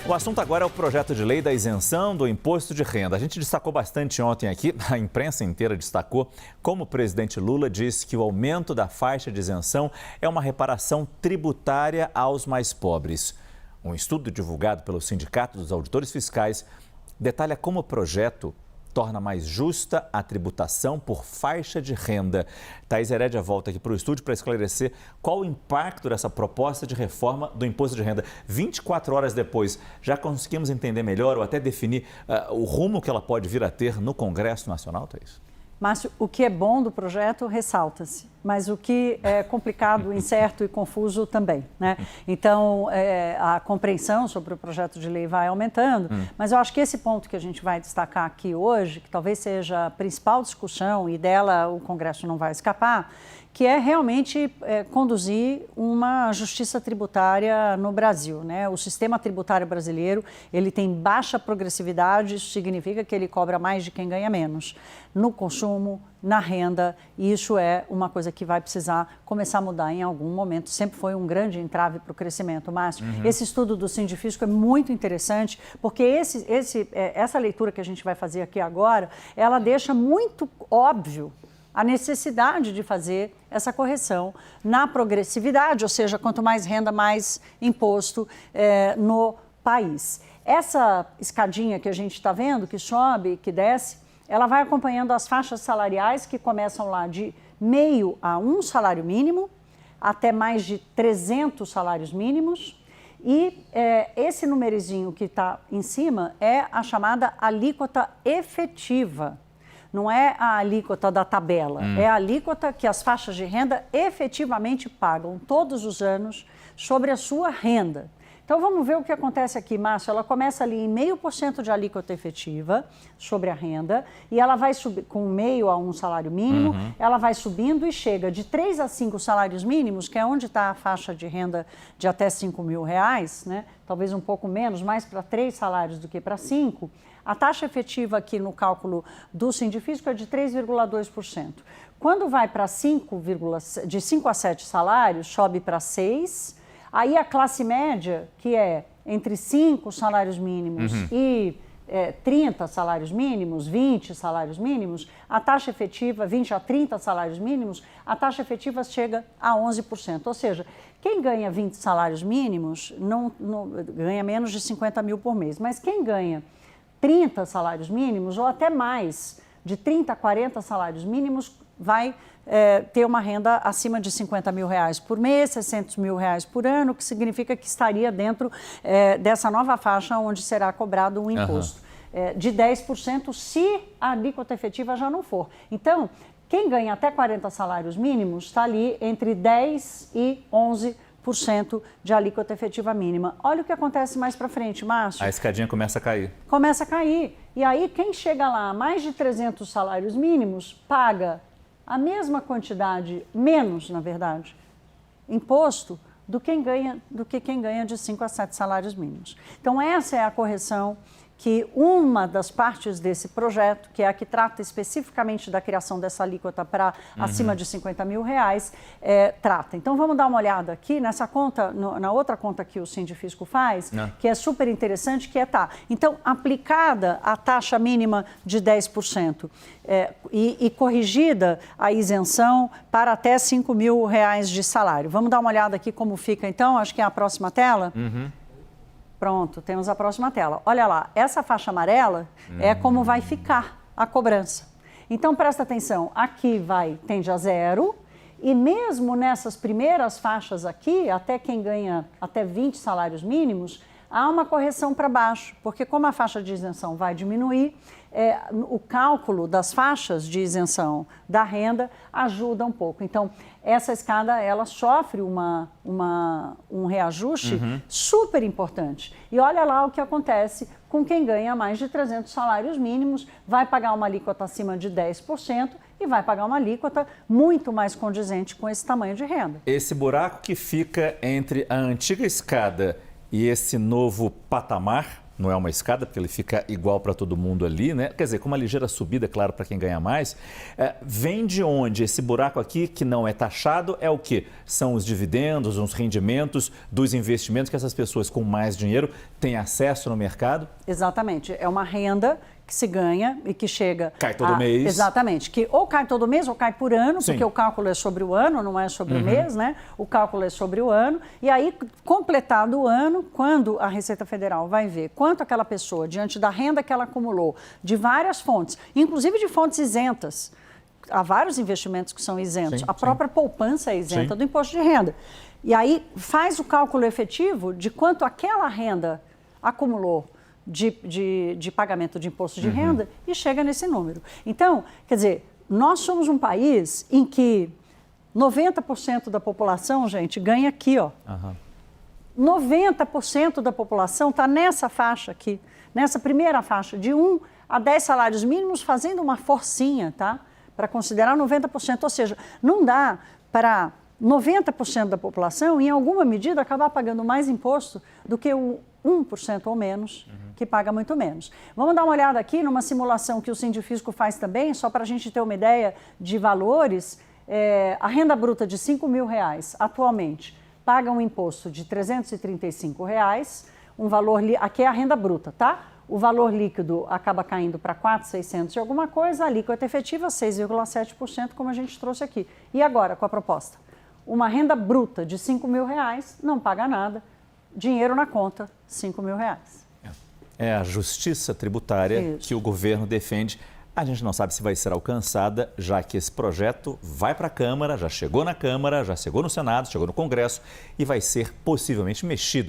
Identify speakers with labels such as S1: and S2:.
S1: O assunto agora é o projeto de lei da isenção do imposto de renda. A gente destacou bastante ontem aqui, a imprensa inteira destacou, como o presidente Lula disse que o aumento da faixa de isenção é uma reparação tributária aos mais pobres. Um estudo divulgado pelo Sindicato dos Auditores Fiscais detalha como o projeto torna mais justa a tributação por faixa de renda. Thaís Herédia volta aqui para o estúdio para esclarecer qual o impacto dessa proposta de reforma do imposto de renda. 24 horas depois, já conseguimos entender melhor ou até definir o rumo que ela pode vir a ter no Congresso Nacional, Thaís?
S2: Márcio, o que é bom do projeto ressalta-se, mas o que é complicado, incerto e confuso também, né? Então, a compreensão sobre o projeto de lei vai aumentando, mas eu acho que esse ponto que a gente vai destacar aqui hoje, que talvez seja a principal discussão e dela o Congresso não vai escapar, que é realmente conduzir uma justiça tributária no Brasil, né? O sistema tributário brasileiro, ele tem baixa progressividade, isso significa que ele cobra mais de quem ganha menos, no consumo, na renda, e isso é uma coisa que vai precisar começar a mudar em algum momento. Sempre foi um grande entrave para o crescimento, Márcio. Esse estudo do Sindifisco é muito interessante, porque essa leitura que a gente vai fazer aqui agora, ela deixa muito óbvio a necessidade de fazer essa correção na progressividade, ou seja, quanto mais renda, mais imposto no país. Essa escadinha que a gente está vendo, que sobe, que desce, ela vai acompanhando as faixas salariais que começam lá de meio a um salário mínimo, até mais de 300 salários mínimos, e esse numerozinho que está em cima é a chamada alíquota efetiva. Não é a alíquota da tabela, é a alíquota que as faixas de renda efetivamente pagam todos os anos sobre a sua renda. Então vamos ver o que acontece aqui, Márcio. Ela começa ali em 0,5% de alíquota efetiva sobre a renda e ela vai subir com meio a um salário mínimo, ela vai subindo e chega de 3 a 5 salários mínimos, que é onde está a faixa de renda de até R$5.000, né? Talvez um pouco menos, mais para 3 salários do que para 5. A taxa efetiva aqui no cálculo do Sindifisco é de 3,2%. Quando vai para de 5 a 7 salários, sobe para 6. Aí a classe média, que é entre 5 salários mínimos e 30 salários mínimos, 20 salários mínimos, a taxa efetiva, 20 a 30 salários mínimos, a taxa efetiva chega a 11%. Ou seja, quem ganha 20 salários mínimos não ganha menos de 50 mil por mês, mas quem ganha 30 salários mínimos ou até mais, de 30 a 40 salários mínimos, vai ter uma renda acima de R$50.000 por mês, R$600.000 por ano, que significa que estaria dentro dessa nova faixa onde será cobrado um imposto de 10% se a alíquota efetiva já não for. Então, quem ganha até 40 salários mínimos está ali entre 10% e 11% de alíquota efetiva mínima. Olha o que acontece mais para frente, Márcio.
S1: A escadinha começa a cair.
S2: Começa a cair. E aí, quem chega lá a mais de 300 salários mínimos, paga a mesma quantidade, menos, na verdade, imposto do que quem ganha de 5 a 7 salários mínimos. Então, essa é a correção que uma das partes desse projeto, que é a que trata especificamente da criação dessa alíquota para acima de R$50.000, trata. Então, vamos dar uma olhada aqui nessa conta, na outra conta que o Sindifisco faz, que é super interessante, que então, aplicada a taxa mínima de 10% e corrigida a isenção para até R$5.000 de salário. Vamos dar uma olhada aqui como fica, então, acho que é a próxima tela. Pronto, temos a próxima tela. Olha lá, essa faixa amarela é como vai ficar a cobrança. Então, presta atenção, aqui tende a 0, e mesmo nessas primeiras faixas aqui, até quem ganha até 20 salários mínimos, há uma correção para baixo, porque como a faixa de isenção vai diminuir, o cálculo das faixas de isenção da renda ajuda um pouco. Então, essa escada, ela sofre um reajuste super importante. E olha lá o que acontece com quem ganha mais de 300 salários mínimos, vai pagar uma alíquota acima de 10% e vai pagar uma alíquota muito mais condizente com esse tamanho de renda.
S1: Esse buraco que fica entre a antiga escada e esse novo patamar, não é uma escada, porque ele fica igual para todo mundo ali, né? Quer dizer, com uma ligeira subida, claro, para quem ganha mais. Vem de onde? Esse buraco aqui, que não é taxado, é o quê? São os dividendos, os rendimentos dos investimentos que essas pessoas com mais dinheiro tem acesso no mercado?
S2: Exatamente. É uma renda que se ganha e que chega...
S1: Cai todo mês.
S2: Exatamente. Que ou cai todo mês ou cai por ano,
S1: Sim.
S2: porque o cálculo é sobre o ano, não é sobre o mês, né? O cálculo é sobre o ano. E aí, completado o ano, quando a Receita Federal vai ver quanto aquela pessoa, diante da renda que ela acumulou, de várias fontes, inclusive de fontes isentas, há vários investimentos que são isentos, a própria poupança é isenta do imposto de renda. E aí faz o cálculo efetivo de quanto aquela renda acumulou de pagamento de imposto de renda e chega nesse número. Então, quer dizer, nós somos um país em que 90% da população, gente, ganha aqui, ó. 90% da população está nessa faixa aqui, nessa primeira faixa, de 1 a 10 salários mínimos, fazendo uma forcinha, tá? Para considerar 90%. Ou seja, não dá para 90% da população, em alguma medida, acabar pagando mais imposto do que o 1% ou menos, que paga muito menos. Vamos dar uma olhada aqui numa simulação que o Sindifisco faz também, só para a gente ter uma ideia de valores. A renda bruta de R$5.000 atualmente paga um imposto de R$335, um valor, aqui é a renda bruta, tá? O valor líquido acaba caindo para 4.600 e alguma coisa, a alíquota efetiva 6,7%, como a gente trouxe aqui. E agora, com a proposta? Uma renda bruta de R$5.000 não paga nada, dinheiro na conta, R$5.000.
S1: É a justiça tributária que o governo defende. A gente não sabe se vai ser alcançada, já que esse projeto vai para a Câmara, já chegou na Câmara, já chegou no Senado, chegou no Congresso e vai ser possivelmente mexido.